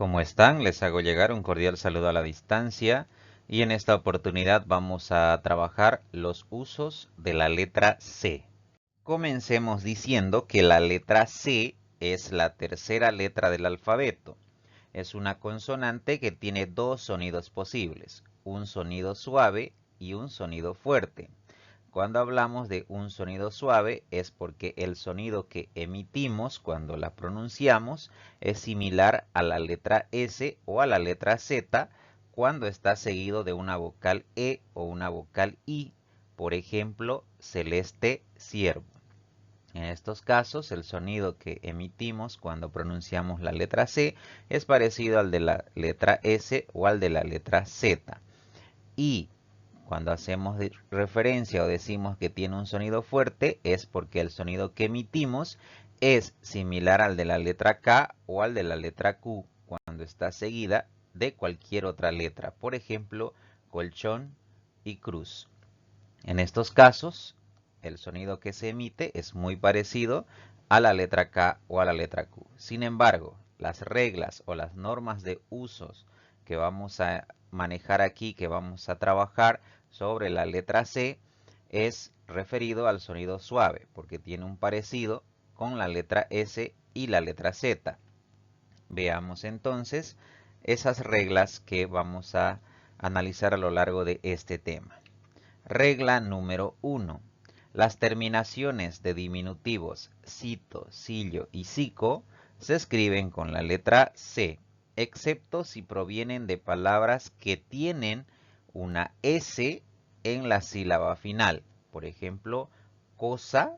¿Cómo están? Les hago llegar un cordial saludo a la distancia y en esta oportunidad vamos a trabajar los usos de la letra C. Comencemos diciendo que la letra C es la tercera letra del alfabeto. Es una consonante que tiene dos sonidos posibles, un sonido suave y un sonido fuerte. Cuando hablamos de un sonido suave es porque el sonido que emitimos cuando la pronunciamos es similar a la letra S o a la letra Z cuando está seguido de una vocal E o una vocal I. Por ejemplo, celeste, ciervo. En estos casos, el sonido que emitimos cuando pronunciamos la letra C es parecido al de la letra S o al de la letra Z. Y cuando hacemos referencia o decimos que tiene un sonido fuerte es porque el sonido que emitimos es similar al de la letra K o al de la letra Q cuando está seguida de cualquier otra letra. Por ejemplo, colchón y cruz. En estos casos, el sonido que se emite es muy parecido a la letra K o a la letra Q. Sin embargo, las reglas o las normas de usos que vamos a manejar aquí, que vamos a trabajar sobre la letra C, es referido al sonido suave, porque tiene un parecido con la letra S y la letra Z. Veamos entonces esas reglas que vamos a analizar a lo largo de este tema. Regla número 1. Las terminaciones de diminutivos cito, sillo y cico se escriben con la letra C, excepto si provienen de palabras que tienen una S en la sílaba final. Por ejemplo, cosa,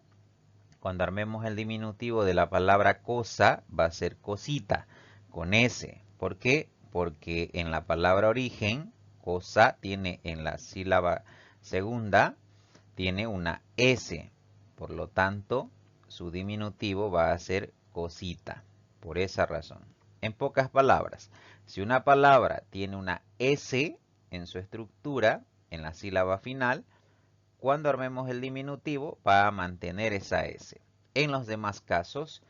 cuando armemos el diminutivo de la palabra cosa, va a ser cosita, con S. ¿Por qué? Porque en la palabra origen, cosa tiene en la sílaba segunda, tiene una S. Por lo tanto, su diminutivo va a ser cosita. Por esa razón. En pocas palabras, si una palabra tiene una S en su estructura, en la sílaba final, cuando armemos el diminutivo va a mantener esa S. En los demás casos,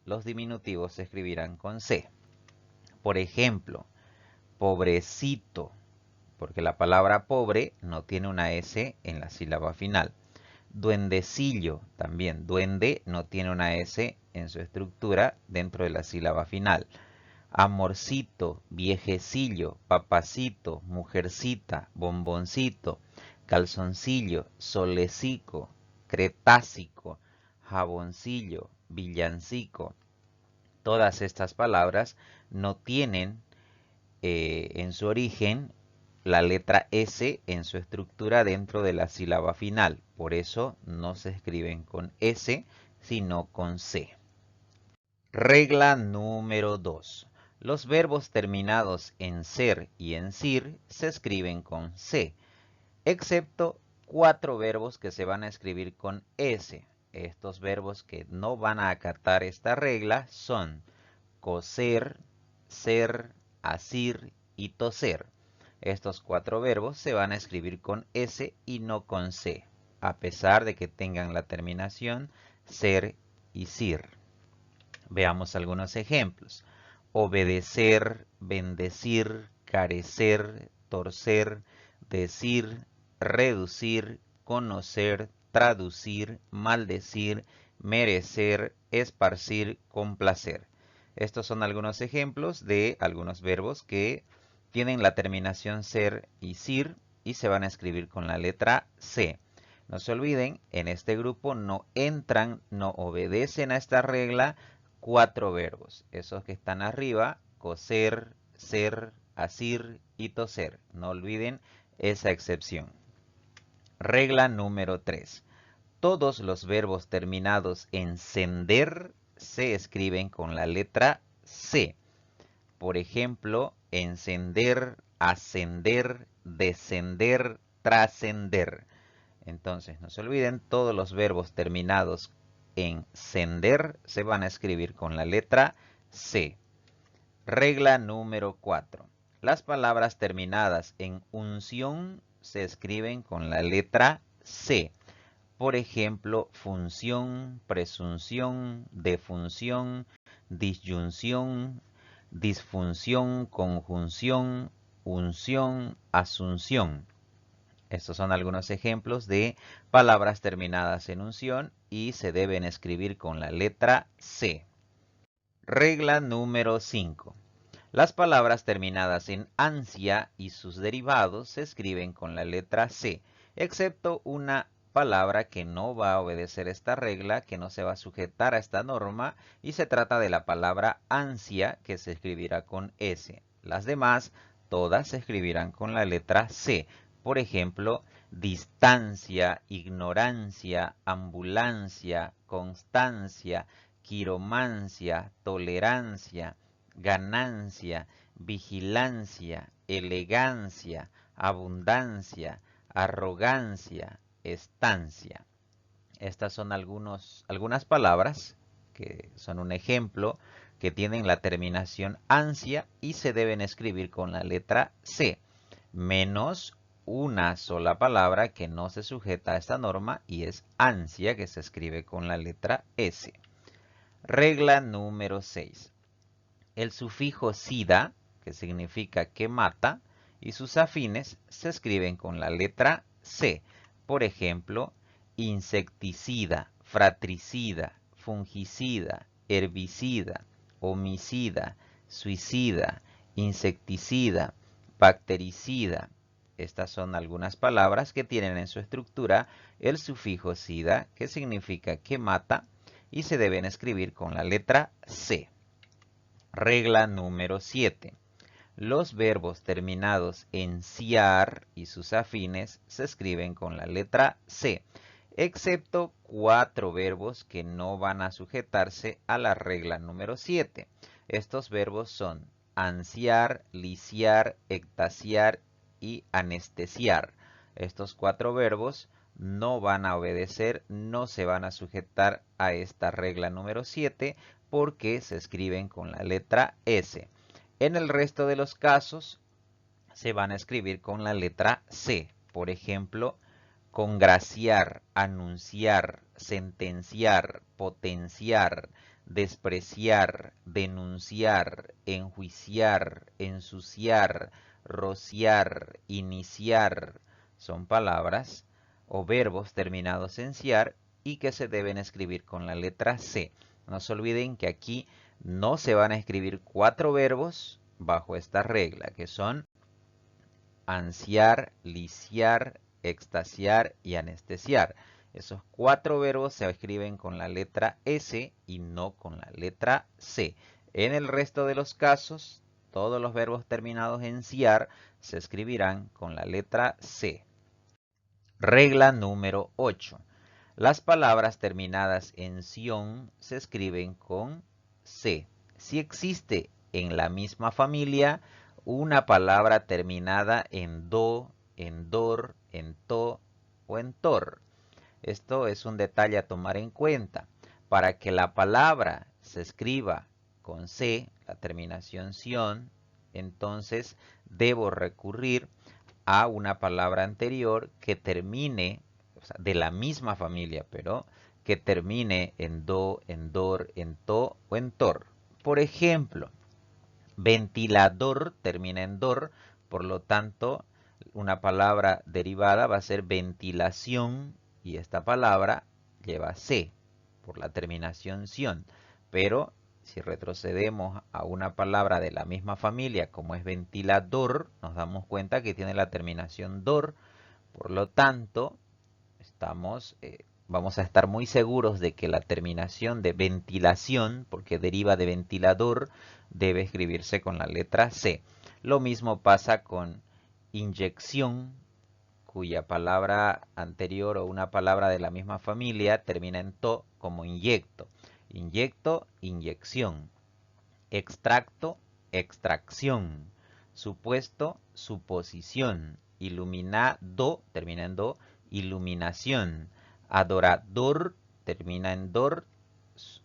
los diminutivos se escribirán con C. Por ejemplo, pobrecito, porque la palabra pobre no tiene una S en la sílaba final. Duendecillo, también duende no tiene una S en su estructura dentro de la sílaba final. Amorcito, viejecillo, papacito, mujercita, bomboncito, calzoncillo, solecico, cretácico, jaboncillo, villancico. Todas estas palabras no tienen en su origen la letra S en su estructura dentro de la sílaba final. Por eso no se escriben con S, sino con C. Regla número 2. Los verbos terminados en ser y en sir se escriben con C, excepto 4 verbos que se van a escribir con S. Estos verbos que no van a acatar esta regla son coser, ser, asir y toser. Estos 4 verbos se van a escribir con S y no con C, a pesar de que tengan la terminación ser y sir. Veamos algunos ejemplos. Obedecer, bendecir, carecer, torcer, decir, reducir, conocer, traducir, maldecir, merecer, esparcir, complacer. Estos son algunos ejemplos de algunos verbos que tienen la terminación ser y sir y se van a escribir con la letra C. No se olviden, en este grupo no entran, no obedecen a esta regla 4 verbos. Esos que están arriba, coser, ser, asir y toser. No olviden esa excepción. Regla número 3. Todos los verbos terminados en sender se escriben con la letra C. Por ejemplo, encender, ascender, descender, trascender. Entonces, no se olviden, todos los verbos terminados en sender se van a escribir con la letra C. Regla número 4. Las palabras terminadas en unción se escriben con la letra C. Por ejemplo, función, presunción, defunción, disyunción, disfunción, conjunción, unción, asunción. Estos son algunos ejemplos de palabras terminadas en unción y se deben escribir con la letra C. Regla número 5. Las palabras terminadas en ansia y sus derivados se escriben con la letra C, excepto una palabra que no va a obedecer esta regla, que no se va a sujetar a esta norma, y se trata de la palabra ansia, que se escribirá con S. Las demás, todas se escribirán con la letra C. Por ejemplo, distancia, ignorancia, ambulancia, constancia, quiromancia, tolerancia, ganancia, vigilancia, elegancia, abundancia, arrogancia, estancia. Estas son algunas palabras que son un ejemplo que tienen la terminación ansia y se deben escribir con la letra C, menos una sola palabra que no se sujeta a esta norma y es ansia, que se escribe con la letra S. Regla número 6. El sufijo sida, que significa que mata, y sus afines se escriben con la letra C. Por ejemplo, insecticida, fratricida, fungicida, herbicida, homicida, suicida, insecticida, bactericida. Estas son algunas palabras que tienen en su estructura el sufijo sida, que significa que mata, y se deben escribir con la letra C. Regla número 7. Los verbos terminados en ciar y sus afines se escriben con la letra C, excepto 4 verbos que no van a sujetarse a la regla número 7. Estos verbos son ansiar, lisiar, ectasiar y anestesiar. Estos 4 verbos no van a obedecer, no se van a sujetar a esta regla número 7 porque se escriben con la letra S. En el resto de los casos se van a escribir con la letra C. Por ejemplo, congraciar, anunciar, sentenciar, potenciar, despreciar, denunciar, enjuiciar, ensuciar, rociar, iniciar. Son palabras o verbos terminados en ciar y que se deben escribir con la letra C. No se olviden que aquí no se van a escribir 4 verbos bajo esta regla, que son ansiar, lisiar, extasiar y anestesiar. Esos 4 verbos se escriben con la letra S y no con la letra C. En el resto de los casos, todos los verbos terminados en ciar se escribirán con la letra C. Regla número 8. Las palabras terminadas en ción se escriben con C. Si existe en la misma familia una palabra terminada en do, en dor, en to o en tor. Esto es un detalle a tomar en cuenta. Para que la palabra se escriba con C, la terminación ción, entonces debo recurrir a una palabra anterior que termine, o sea, de la misma familia, pero que termine en do, en dor, en to o en tor. Por ejemplo, ventilador termina en dor, por lo tanto, una palabra derivada va a ser ventilación y esta palabra lleva C por la terminación ción. Pero si retrocedemos a una palabra de la misma familia como es ventilador, nos damos cuenta que tiene la terminación dor. Por lo tanto, vamos a estar muy seguros de que la terminación de ventilación, porque deriva de ventilador, debe escribirse con la letra C. Lo mismo pasa con inyección, cuya palabra anterior o una palabra de la misma familia termina en to, como inyecto. Inyecto, inyección. Extracto, extracción. Supuesto, suposición. Iluminado, termina en do, iluminación. Adorador, termina en dor,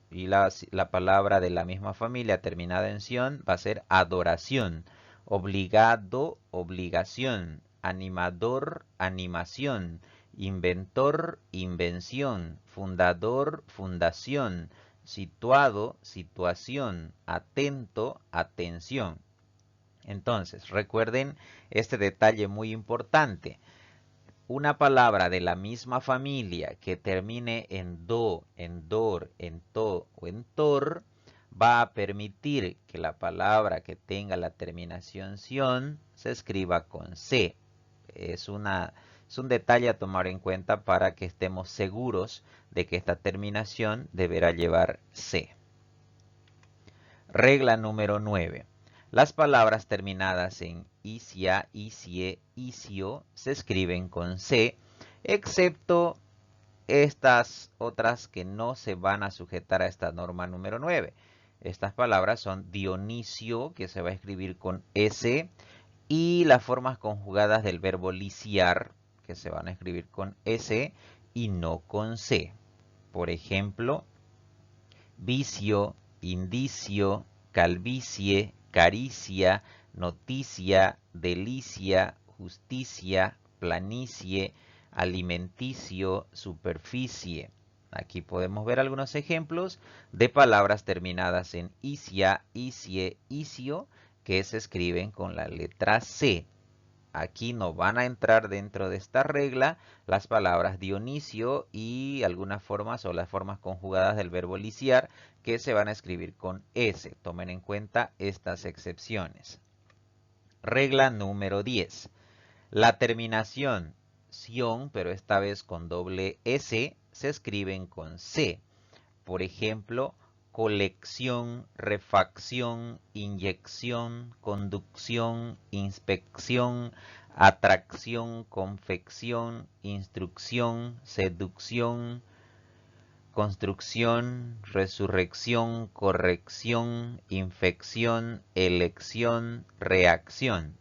y la palabra de la misma familia terminada en ción va a ser adoración. Obligado, obligación. Animador, animación. Inventor, invención. Fundador, fundación. situado, situación, atento, atención. Entonces, recuerden este detalle muy importante. Una palabra de la misma familia que termine en do, en dor, en to o en tor, va a permitir que la palabra que tenga la terminación ción se escriba con C. Es un detalle a tomar en cuenta para que estemos seguros de que esta terminación deberá llevar C. Regla número 9. Las palabras terminadas en isia, isie, isio se escriben con C, excepto estas otras que no se van a sujetar a esta norma número 9. Estas palabras son Dionisio, que se va a escribir con S, y las formas conjugadas del verbo liciar, que se van a escribir con S y no con C. Por ejemplo, vicio, indicio, calvicie, caricia, noticia, delicia, justicia, planicie, alimenticio, superficie. Aquí podemos ver algunos ejemplos de palabras terminadas en isia, isie, isio, que se escriben con la letra C. Aquí no van a entrar dentro de esta regla las palabras Dionisio y algunas formas o las formas conjugadas del verbo liciar que se van a escribir con S. Tomen en cuenta estas excepciones. Regla número 10. La terminación ción, pero esta vez con doble S, se escriben con C. Por ejemplo, colección, refacción, inyección, conducción, inspección, atracción, confección, instrucción, seducción, construcción, resurrección, corrección, infección, elección, reacción.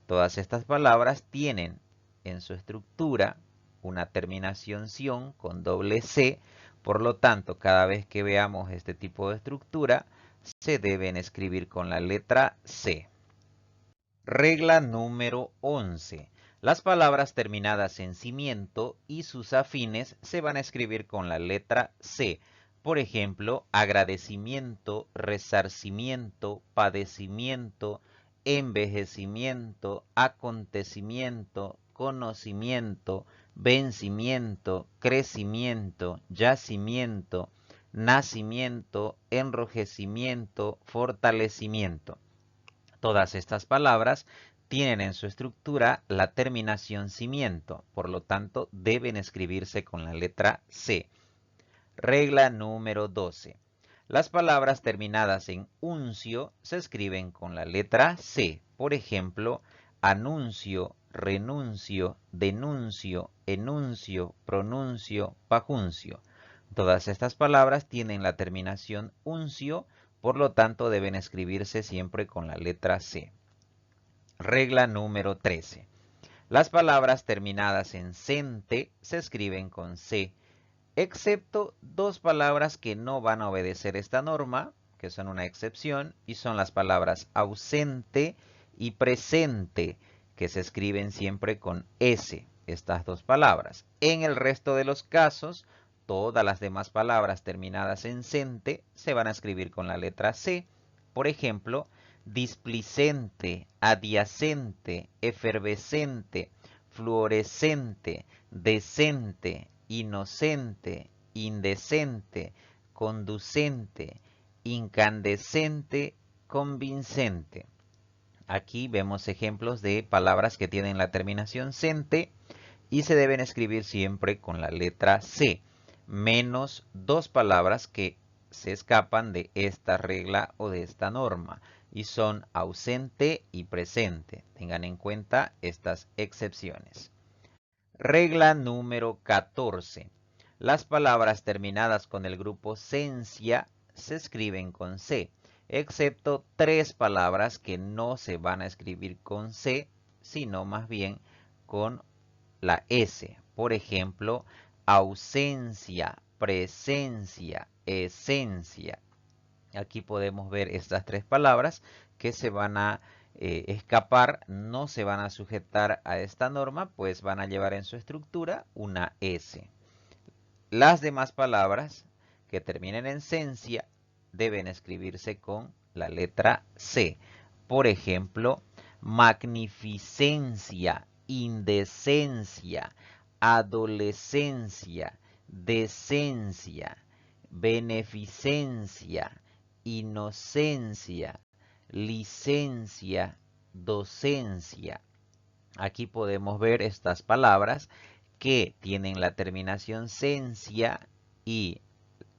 Todas estas palabras tienen en su estructura una terminación ción con doble C. Por lo tanto, cada vez que veamos este tipo de estructura, se deben escribir con la letra C. Regla número 11. Las palabras terminadas en cimiento y sus afines se van a escribir con la letra C. Por ejemplo, agradecimiento, resarcimiento, padecimiento, envejecimiento, acontecimiento, conocimiento, vencimiento, crecimiento, yacimiento, nacimiento, enrojecimiento, fortalecimiento. Todas estas palabras tienen en su estructura la terminación cimiento, por lo tanto deben escribirse con la letra C. Regla número 12. Las palabras terminadas en uncio se escriben con la letra C. Por ejemplo, anuncio, renuncio, denuncio, enuncio, pronuncio, pajuncio. Todas estas palabras tienen la terminación uncio, por lo tanto deben escribirse siempre con la letra C. Regla número 13. Las palabras terminadas en cente se escriben con C, excepto dos palabras que no van a obedecer esta norma, que son una excepción, y son las palabras ausente y presente, que se escriben siempre con S, estas dos palabras. En el resto de los casos, todas las demás palabras terminadas en cente se van a escribir con la letra C. Por ejemplo, displicente, adyacente, efervescente, fluorescente, decente, inocente, indecente, conducente, incandescente, convincente. Aquí vemos ejemplos de palabras que tienen la terminación cente y se deben escribir siempre con la letra C, menos dos palabras que se escapan de esta regla o de esta norma y son ausente y presente. Tengan en cuenta estas excepciones. Regla número 14. Las palabras terminadas con el grupo cencia se escriben con C, excepto tres palabras que no se van a escribir con C, sino más bien con la S. Por ejemplo, ausencia, presencia, esencia. Aquí podemos ver estas tres palabras que se van a escapar, no se van a sujetar a esta norma, pues van a llevar en su estructura una S. Las demás palabras que terminen en cencia deben escribirse con la letra C. Por ejemplo, magnificencia, indecencia, adolescencia, decencia, beneficencia, inocencia, licencia, docencia. Aquí podemos ver estas palabras que tienen la terminación cencia y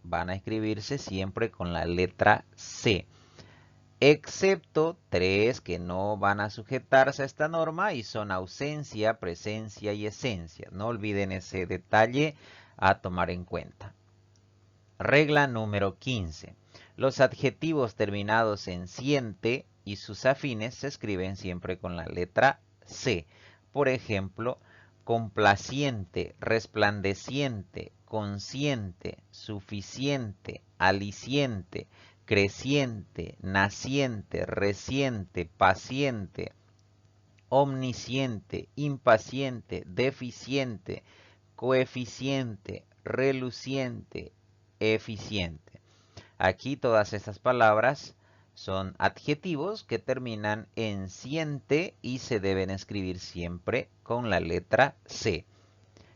van a escribirse siempre con la letra C. Excepto 3 que no van a sujetarse a esta norma y son ausencia, presencia y esencia. No olviden ese detalle a tomar en cuenta. Regla número 15. Los adjetivos terminados en ciente y sus afines se escriben siempre con la letra C. Por ejemplo, complaciente, resplandeciente, consciente, suficiente, aliciente, creciente, naciente, reciente, paciente, omnisciente, impaciente, deficiente, coeficiente, reluciente, eficiente. Aquí todas estas palabras son adjetivos que terminan en ciente y se deben escribir siempre con la letra C.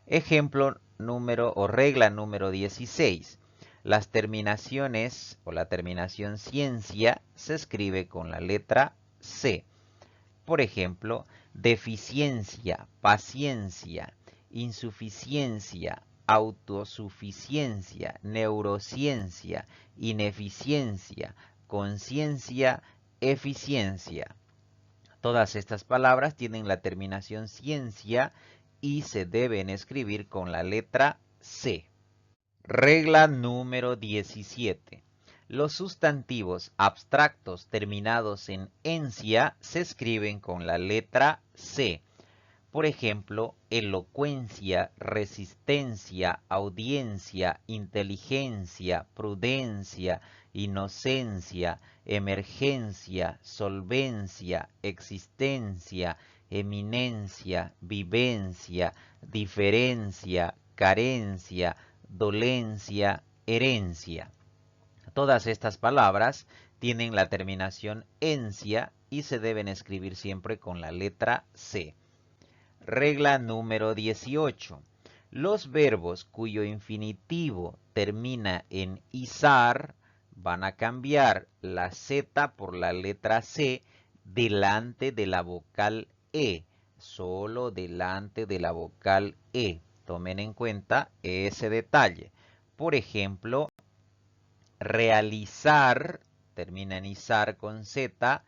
Ejemplo número o regla número 16. Las terminaciones o la terminación ciencia se escribe con la letra C. Por ejemplo, deficiencia, paciencia, insuficiencia, autosuficiencia, neurociencia, ineficiencia, conciencia, eficiencia. Todas estas palabras tienen la terminación ciencia y se deben escribir con la letra C. Regla número 17. Los sustantivos abstractos terminados en encia se escriben con la letra C. Por ejemplo, elocuencia, resistencia, audiencia, inteligencia, prudencia, inocencia, emergencia, solvencia, existencia, eminencia, vivencia, diferencia, carencia, dolencia, herencia. Todas estas palabras tienen la terminación encia y se deben escribir siempre con la letra C. Regla número 18. Los verbos cuyo infinitivo termina en izar van a cambiar la Z por la letra C delante de la vocal E. Solo delante de la vocal E. Tomen en cuenta ese detalle. Por ejemplo, realizar termina en izar con Z.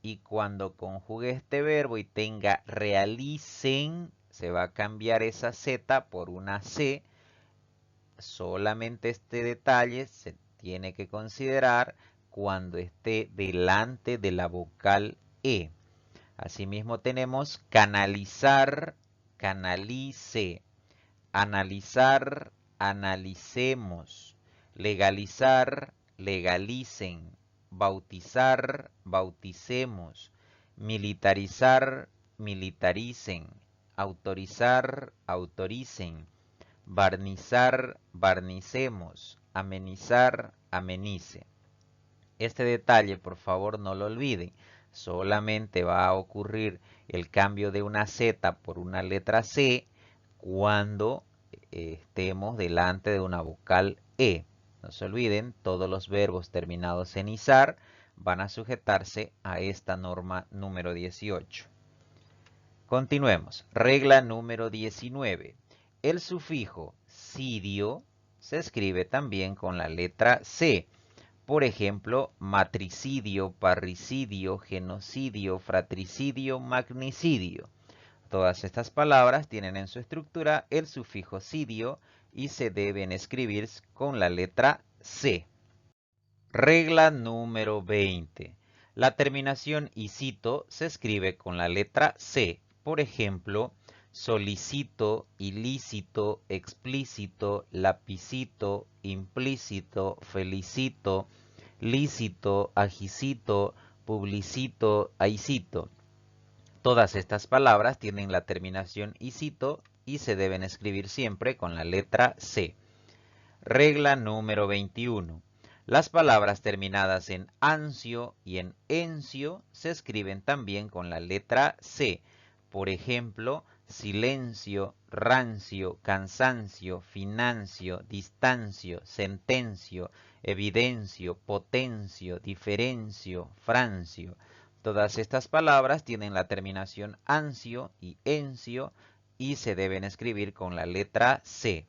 Y cuando conjugue este verbo y tenga realicen, se va a cambiar esa Z por una C. Solamente este detalle se tiene que considerar cuando esté delante de la vocal E. Asimismo tenemos canalizar, canalice, analizar, analicemos, legalizar, legalicen, bautizar, bauticemos, militarizar, militaricen, autorizar, autoricen, barnizar, barnicemos, amenizar, amenice. Este detalle, por favor, no lo olviden. Solamente va a ocurrir el cambio de una Z por una letra C cuando estemos delante de una vocal E. No se olviden, todos los verbos terminados en izar van a sujetarse a esta norma número 18. Continuemos. Regla número 19. El sufijo cidio se escribe también con la letra C. Por ejemplo, matricidio, parricidio, genocidio, fratricidio, magnicidio. Todas estas palabras tienen en su estructura el sufijo cidio y se deben escribir con la letra C. Regla número 20. La terminación icito se escribe con la letra C. Por ejemplo, solicito, ilícito, explícito, lapicito, implícito, felicito, lícito, agicito, publicito, aicito. Todas estas palabras tienen la terminación icito y se deben escribir siempre con la letra C. Regla número 21. Las palabras terminadas en ancio y en encio se escriben también con la letra C. Por ejemplo, silencio, rancio, cansancio, financio, distancio, sentencio, evidencio, potencio, diferencio, francio. Todas estas palabras tienen la terminación ancio y encio y se deben escribir con la letra C.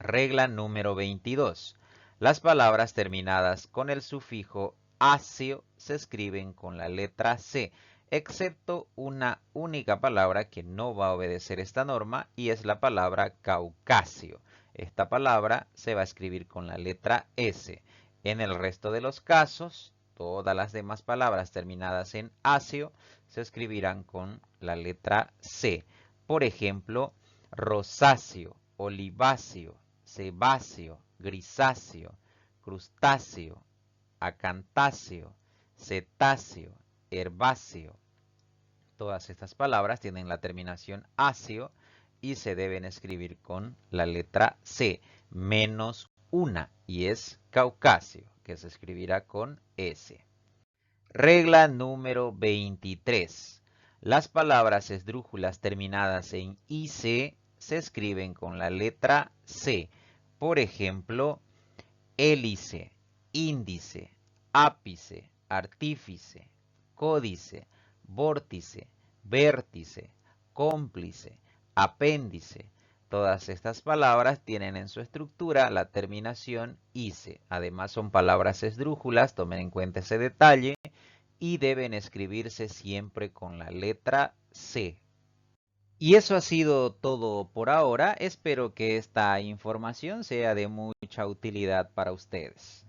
Regla número 22. Las palabras terminadas con el sufijo acio se escriben con la letra C, excepto una única palabra que no va a obedecer esta norma y es la palabra caucasio. Esta palabra se va a escribir con la letra S. En el resto de los casos, todas las demás palabras terminadas en acio se escribirán con la letra C. Por ejemplo, rosáceo, oliváceo, sebáceo, grisáceo, crustáceo, acantáceo, cetáceo, herbáceo. Todas estas palabras tienen la terminación áceo y se deben escribir con la letra C, menos una, y es caucáceo, que se escribirá con S. Regla número 23. Las palabras esdrújulas terminadas en IC se escriben con la letra C. Por ejemplo, hélice, índice, ápice, artífice, códice, vórtice, vértice, cómplice, apéndice. Todas estas palabras tienen en su estructura la terminación ICE. Además son palabras esdrújulas, tomen en cuenta ese detalle, y deben escribirse siempre con la letra C. Y eso ha sido todo por ahora. Espero que esta información sea de mucha utilidad para ustedes.